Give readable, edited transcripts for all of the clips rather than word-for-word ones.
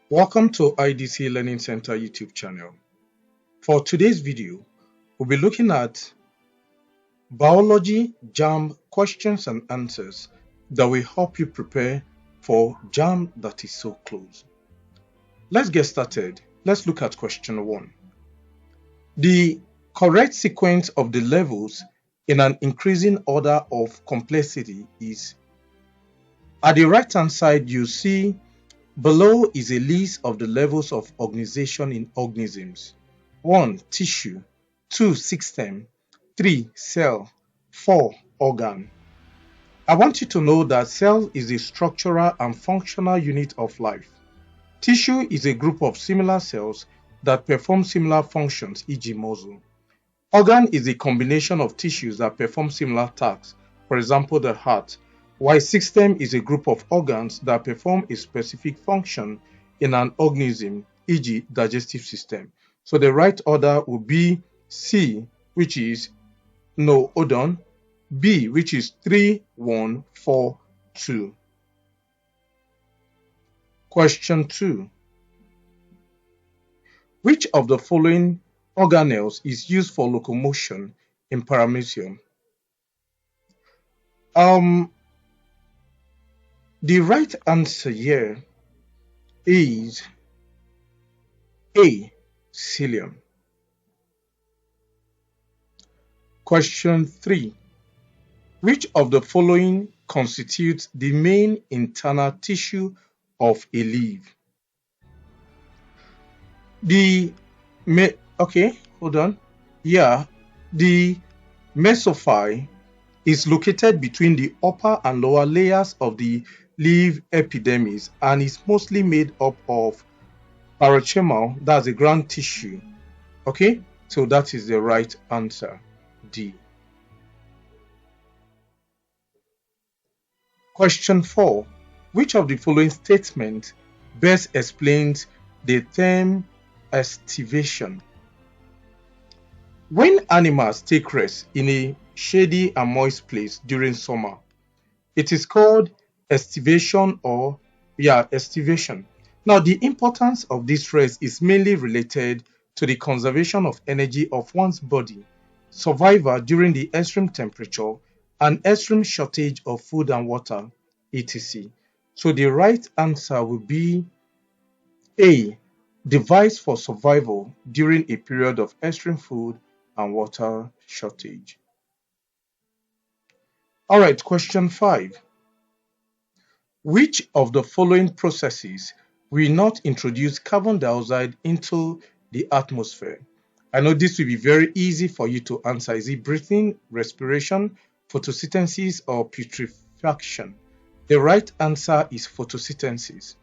Welcome to IDC Learning Center YouTube channel. For today's video, we'll be looking at Biology Jamb questions and answers that will help you prepare for JAMB that is so close. Let's get started. Let's look at question 1. The correct sequence of the levels in an increasing order of complexity is, at the right hand side you see below is a list of the levels of organization in organisms. 1. Tissue. 2. System. 3. Cell. 4. Organ. I want you to know that cell is a structural and functional unit of life. Tissue is a group of similar cells that perform similar functions, e.g. muscle. Organ is a combination of tissues that perform similar tasks, for example the heart, while system is a group of organs that perform a specific function in an organism, e.g. digestive system. So the right order will be C, which is no, hold on, B, which is 3, 1, 4, 2. Question 2. Which of the following organelles is used for locomotion in Paramecium? The right answer here is A, cilium. Question 3. Which of the following constitutes the main internal tissue of a leaf? The mesophyte is located between the upper and lower layers of the leaf epidermis and is mostly made up of parenchymal, that's a ground tissue. Okay, so that is the right answer, D. Question 4. Which of the following statements best explains the term estivation? When animals take rest in a shady and moist place during summer, it is called estivation or estivation. Now, the importance of this rest is mainly related to the conservation of energy of one's body, survival during the extreme temperature, and extreme shortage of food and water, etc. So the right answer will be A, device for survival during a period of extreme food and water shortage. Alright, question 5. Which of the following processes will not introduce carbon dioxide into the atmosphere? I know this will be very easy for you to answer. Is it breathing, respiration, photosynthesis, or putrefaction? The right answer is photosynthesis.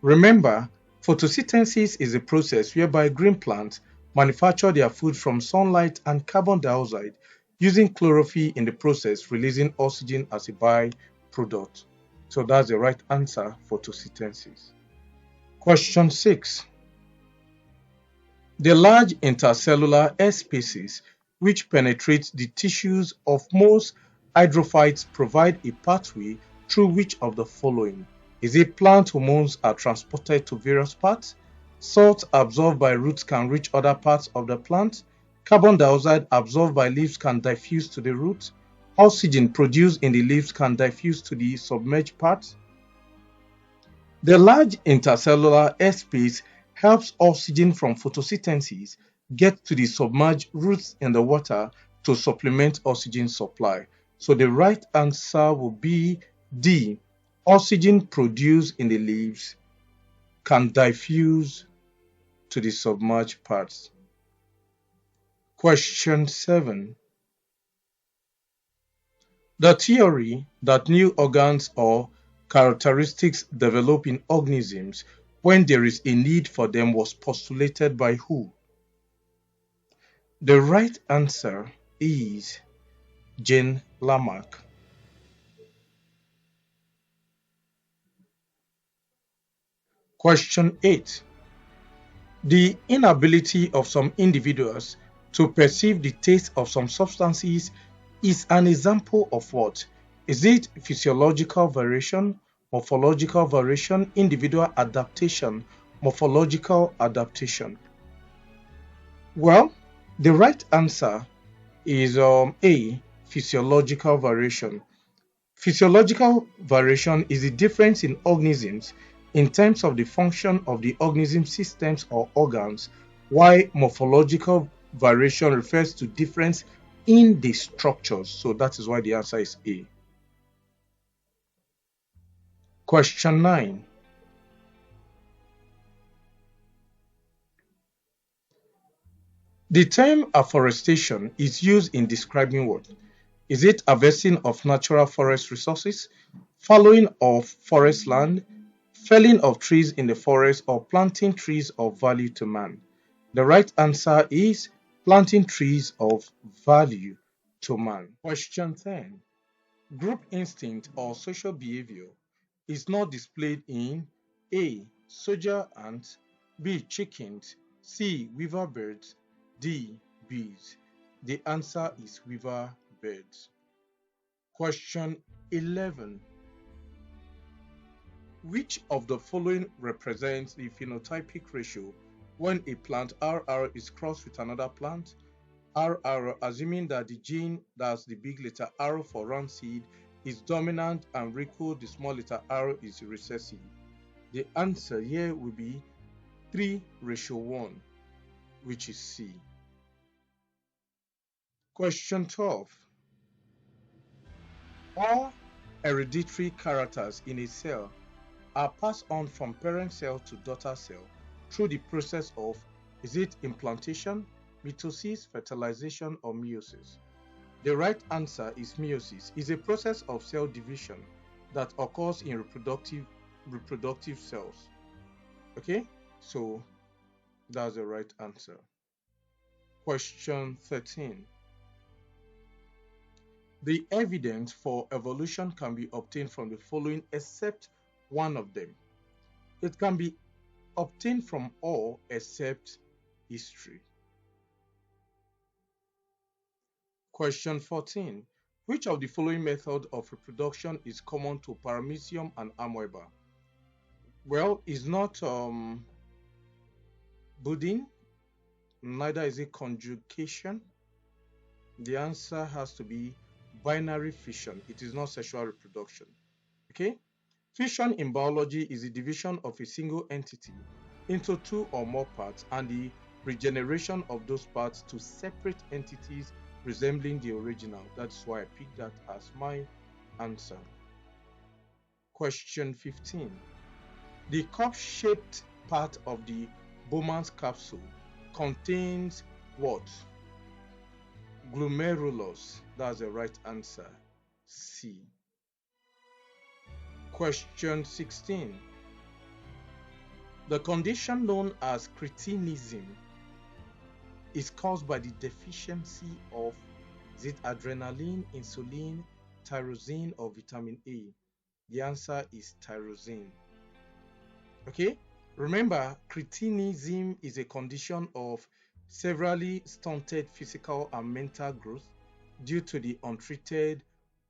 Remember, photosynthesis is a process whereby green plants manufacture their food from sunlight and carbon dioxide using chlorophyll in the process, releasing oxygen as a byproduct. So that's the right answer, photosynthesis. Question 6. The large intercellular air spaces which penetrate the tissues of most hydrophytes provide a pathway through which of the following? Is it plant hormones are transported to various parts? Salt absorbed by roots can reach other parts of the plant? Carbon dioxide absorbed by leaves can diffuse to the roots? Oxygen produced in the leaves can diffuse to the submerged parts? The large intercellular airspace helps oxygen from photosynthesis get to the submerged roots in the water to supplement oxygen supply. So the right answer will be D. Oxygen produced in the leaves can diffuse to the submerged parts. Question 7. The theory that new organs or characteristics develop in organisms when there is a need for them was postulated by who? The right answer is Jean Lamarck. Question 8. The inability of some individuals to perceive the taste of some substances is an example of what? Is it physiological variation, morphological variation, individual adaptation, morphological adaptation? Well, the right answer is A, physiological variation. Physiological variation is the difference in organisms in terms of the function of the organism systems or organs, while morphological variation refers to difference in the structures. So that is why the answer is A. Question 9. The term afforestation is used in describing what? Is it harvesting of natural forest resources, fallowing of forest land, felling of trees in the forest, or planting trees of value to man? The right answer is planting trees of value to man. Question 10. Group instinct or social behavior is not displayed in A. Soldier ants, B. Chickens, C. Weaver birds, D. Bees. The answer is weaver birds. Question 11. Which of the following represents the phenotypic ratio when a plant RR is crossed with another plant? RR, assuming that the gene, that's the big letter R for round seed, is dominant and Rico, the small letter r, is recessive. The answer here will be 3:1, which is C. Question 12. All hereditary characters in a cell are passed on from parent cell to daughter cell through the process of, is it implantation, mitosis, fertilization, or meiosis? The right answer is meiosis. It's a process of cell division that occurs in reproductive cells. Okay, so that's the right answer. Question 13. The evidence for evolution can be obtained from the following except one of them. It can be obtained from all except history. Question 14. Which of the following method of reproduction is common to Paramecium and Amoeba? Well, it's not budding, neither is it conjugation. The answer has to be binary fission. It is not sexual reproduction. Okay? Fission in biology is the division of a single entity into two or more parts and the regeneration of those parts to separate entities resembling the original. That's why I picked that as my answer. Question 15. The cup-shaped part of the Bowman's capsule contains what? Glomerulus. That's the right answer. C. Question 16. The condition known as cretinism is caused by the deficiency of, is it adrenaline, insulin, tyrosine, or vitamin A? The answer is tyrosine. Okay, remember, cretinism is a condition of severely stunted physical and mental growth due to the untreated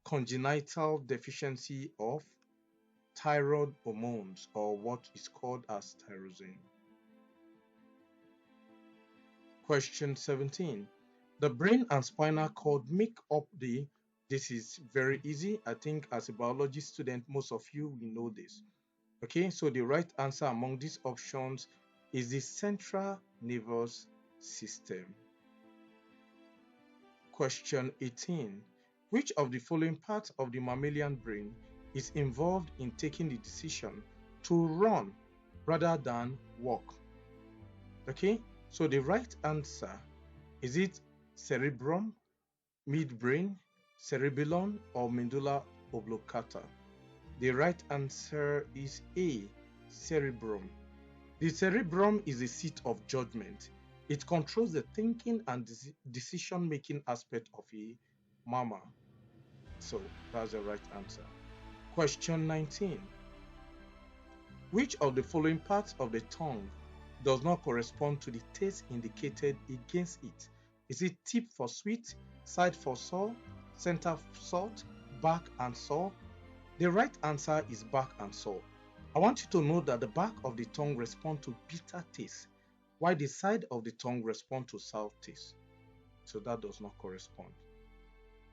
congenital deficiency of thyroid hormones, or what is called as tyrosine. Question 17. The brain and spinal cord make up the, this is very easy. I think as a biology student, most of you will know this. Okay, so the right answer among these options is the central nervous system. Question 18. Which of the following parts of the mammalian brain is involved in taking the decision to run rather than walk? Okay, so the right answer, is it cerebrum, midbrain, cerebellum, or medulla oblongata? The right answer is A, cerebrum. The cerebrum is the seat of judgment. It controls the thinking and decision-making aspect of a mammal. So that's the right answer. Question 19. Which of the following parts of the tongue does not correspond to the taste indicated against it? Is it tip for sweet, side for sour, center salt, back and sour? The right answer is back and sour. I want you to know that the back of the tongue responds to bitter taste, while the side of the tongue responds to sour taste. So that does not correspond.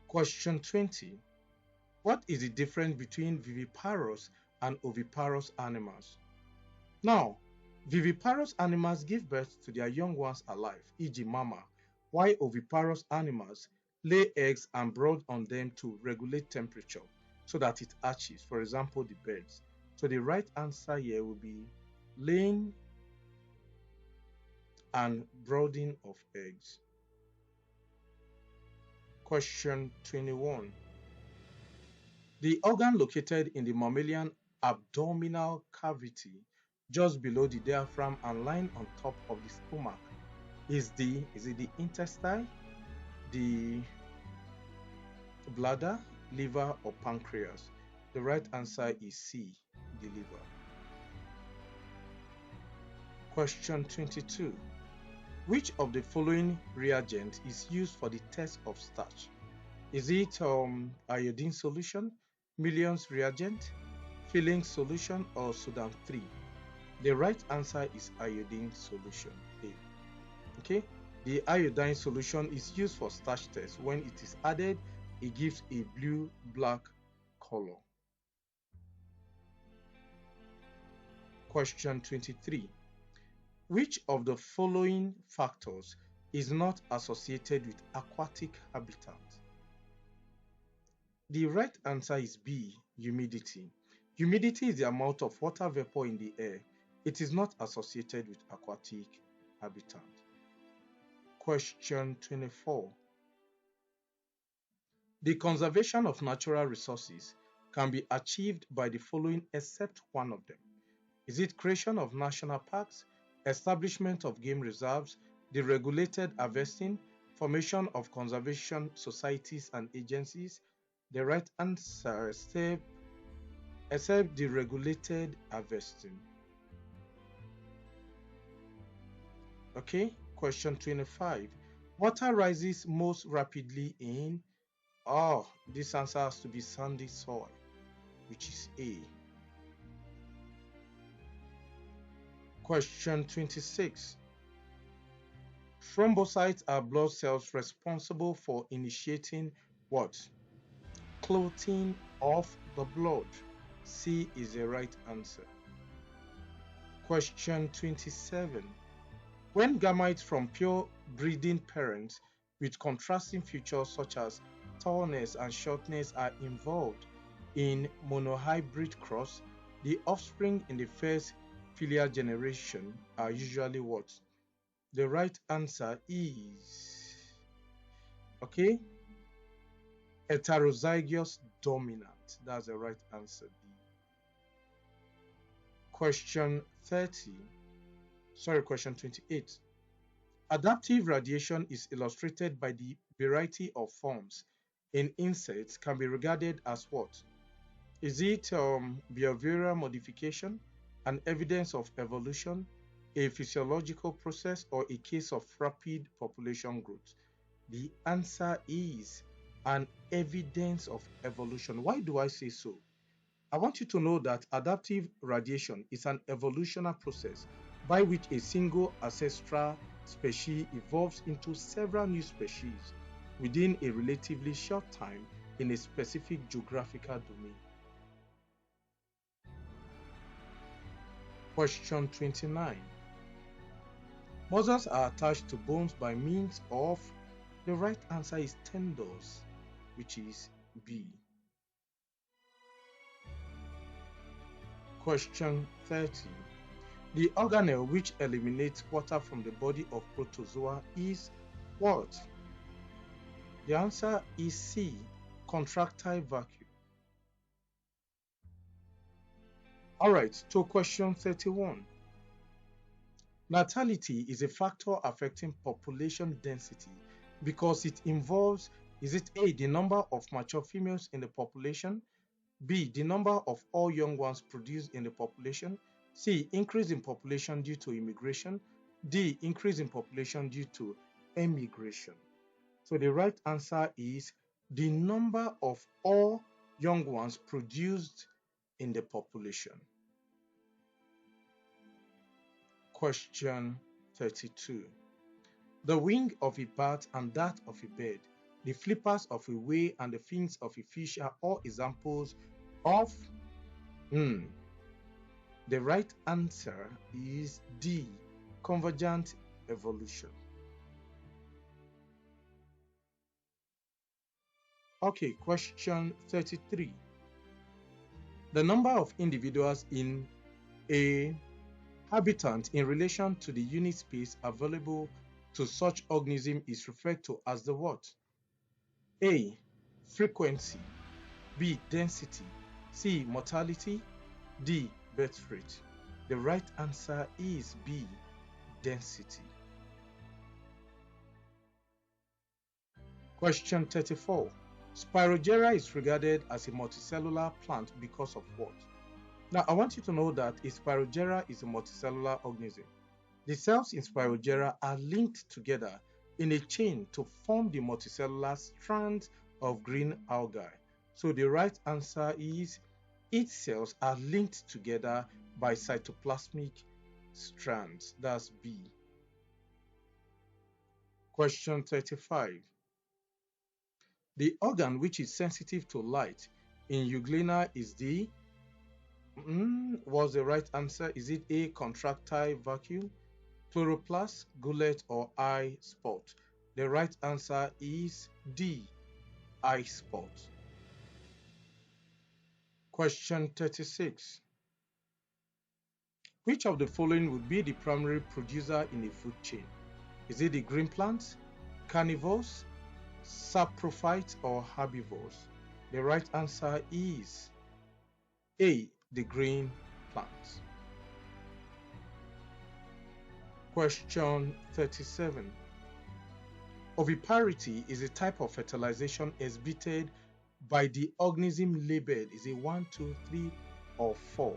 Question 20. What is the difference between viviparous and oviparous animals? Now, viviparous animals give birth to their young ones alive, e.g. mama, while oviparous animals lay eggs and brood on them to regulate temperature so that it hatches, for example, the birds. So the right answer here will be laying and brooding of eggs. Question 21. The organ located in the mammalian abdominal cavity just below the diaphragm and lying on top of the stomach is it the intestine, the bladder, liver, or pancreas? The right answer is C, the liver. Question 22. Which of the following reagent is used for the test of starch? Is it iodine solution, Million's reagent, filling solution, or Sudan 3? The right answer is iodine solution A. Okay, the iodine solution is used for starch test. When it is added, it gives a blue-black color. Question 23. Which of the following factors is not associated with aquatic habitat? The right answer is B, humidity. Humidity is the amount of water vapor in the air. It is not associated with aquatic habitat. Question 24. The conservation of natural resources can be achieved by the following except one of them. Is it creation of national parks, establishment of game reserves, deregulated harvesting, formation of conservation societies and agencies? The right answer is except deregulated harvesting. Okay, question 25. Water rises most rapidly in, this answer has to be sandy soil, which is A. Question 26. Thrombocytes are blood cells responsible for initiating what? Clotting of the blood. C is the right answer. Question 27. When gametes from pure breeding parents with contrasting features such as tallness and shortness are involved in monohybrid cross, the offspring in the first filial generation are usually what? The right answer is heterozygous dominant. That's the right answer, B. Question 28. Adaptive radiation is illustrated by the variety of forms in insects can be regarded as what? Is it behavioral modification, an evidence of evolution, a physiological process, or a case of rapid population growth? The answer is an evidence of evolution. Why do I say so? I want you to know that adaptive radiation is an evolutionary process by which a single ancestral species evolves into several new species within a relatively short time in a specific geographical domain. Question 29. Muscles are attached to bones by means of, the right answer is tendons, which is B. Question 30. The organelle which eliminates water from the body of protozoa is what? The answer is C, contractile vacuole. Alright, to question 31. Natality is a factor affecting population density because it involves, is it A, the number of mature females in the population, B, the number of all young ones produced in the population, C, increase in population due to immigration, D, increase in population due to emigration? So the right answer is the number of all young ones produced in the population. Question 32. The wing of a bat and that of a bird, the flippers of a whale and the fins of a fish are all examples of The right answer is D. Convergent evolution. Okay, question 33. The number of individuals in a habitat in relation to the unit space available to such organism is referred to as the what? A. Frequency. B. Density. C. Mortality. D. Birth rate. The right answer is B. Density. Question 34. Spirogyra is regarded as a multicellular plant because of what? Now, I want you to know that a Spirogyra is a multicellular organism. The cells in Spirogyra are linked together in a chain to form the multicellular strands of green algae. So the right answer is its cells are linked together by cytoplasmic strands. That's B. Question 35. The organ which is sensitive to light in Euglena is the was the right answer. Is it A. Contractile vacuole, chloroplast, gullet, or eye spot? The right answer is D. Eye spot. Question 36. Which of the following would be the primary producer in a food chain? Is it the green plants, carnivores, saprophytes, or herbivores? The right answer is A. The green plants. Question 37. Oviparity is a type of fertilization exhibited by the organism labeled. Is it 1, 2, 3, or 4?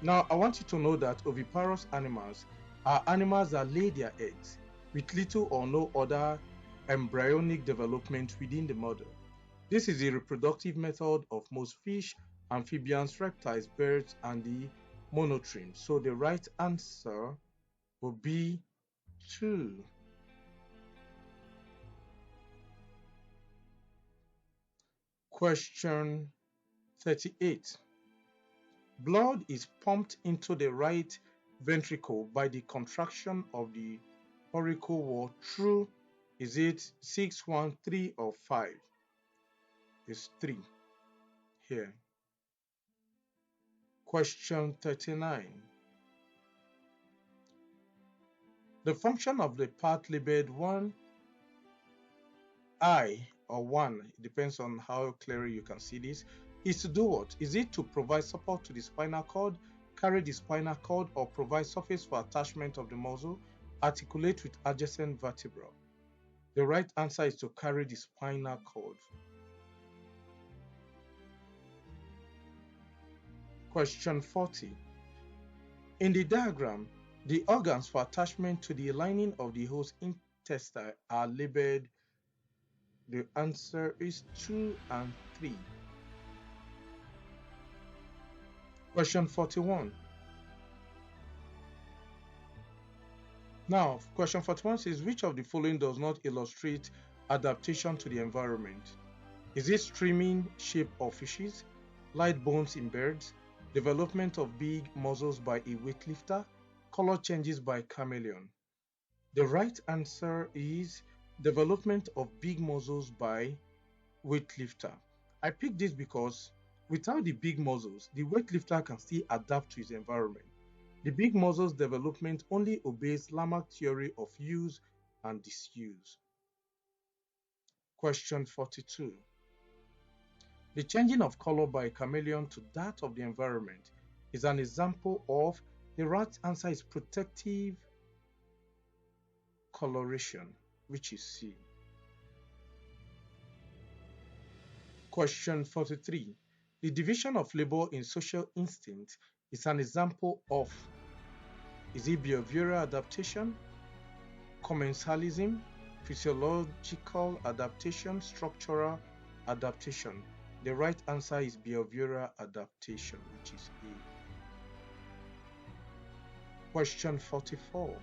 Now, I want you to know that oviparous animals are animals that lay their eggs with little or no other embryonic development within the mother. This is the reproductive method of most fish, amphibians, reptiles, birds, and the monotremes. So the right answer will be 2. Question 38. Blood is pumped into the right ventricle by the contraction of the auricle wall through, is it 6, 1, 3, or 5? It's 3 here. Question 39. The function of the part labeled 1I or 1, it depends on how clearly you can see this, is to do what? Is it to provide support to the spinal cord, carry the spinal cord, or provide surface for attachment of the muscle, articulate with adjacent vertebra? The right answer is to carry the spinal cord. Question 40. In the diagram, the organs for attachment to the lining of the host intestine are labeled. The answer is 2 and 3. Question 41. Now, question 41 says, which of the following does not illustrate adaptation to the environment? Is it streaming shape of fishes, light bones in birds, development of big muscles by a weightlifter, color changes by chameleon? The right answer is development of big muscles by weightlifter. I picked this because without the big muscles, the weightlifter can still adapt to his environment. The big muscles development only obeys Lamarck theory of use and disuse. Question 42. The changing of color by a chameleon to that of the environment is an example of, the right answer is protective coloration, which is C. Question 43. The division of labor in social instinct is an example of, is it behavioral adaptation, commensalism, physiological adaptation, structural adaptation? The right answer is behavioral adaptation, which is A. Question 44.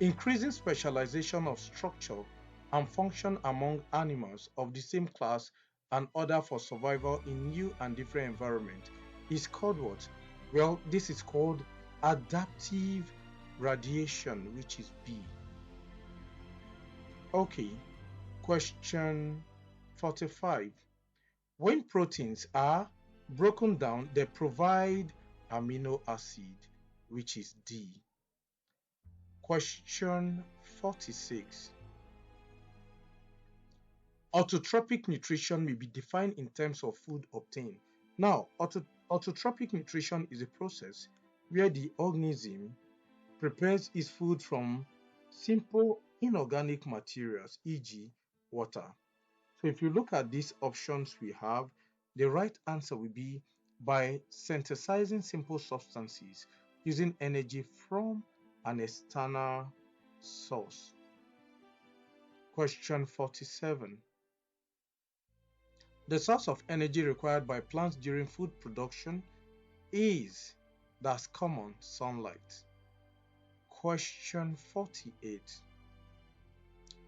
Increasing specialization of structure and function among animals of the same class and order for survival in new and different environments is called what? Well, this is called adaptive radiation, which is B. Okay, question 45. When proteins are broken down, they provide amino acid, which is D. Question 46. Autotrophic nutrition may be defined in terms of food obtained. Now, autotrophic nutrition is a process where the organism prepares its food from simple inorganic materials, e.g., water. So if you look at these options we have, the right answer will be by synthesizing simple substances using energy from an external source. Question 47. The source of energy required by plants during food production is, that's common, sunlight. Question 48.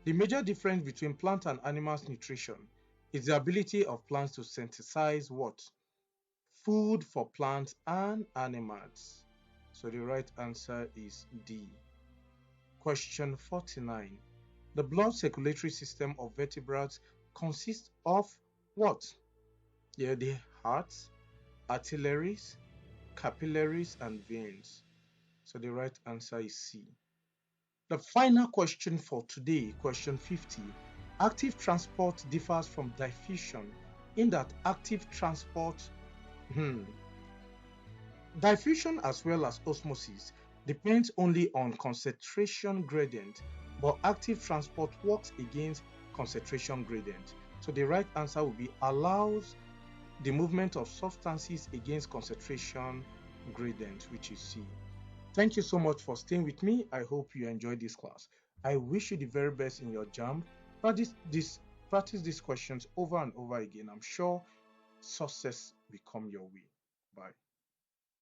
The major difference between plant and animals' nutrition is the ability of plants to synthesize what? Food for plants and animals. So the right answer is D. Question 49. The blood circulatory system of vertebrates consists of what? Yeah, the heart, arteries, capillaries, and veins. So the right answer is C. The final question for today, question 50. Active transport differs from diffusion in that active transport, diffusion as well as osmosis depends only on concentration gradient, but active transport works against concentration gradient. So the right answer will be allows the movement of substances against concentration gradient, which is C. Thank you so much for staying with me. I hope you enjoyed this class. I wish you the very best in your JAMB. Practice these questions over and over again. I'm sure success will come your way. Bye.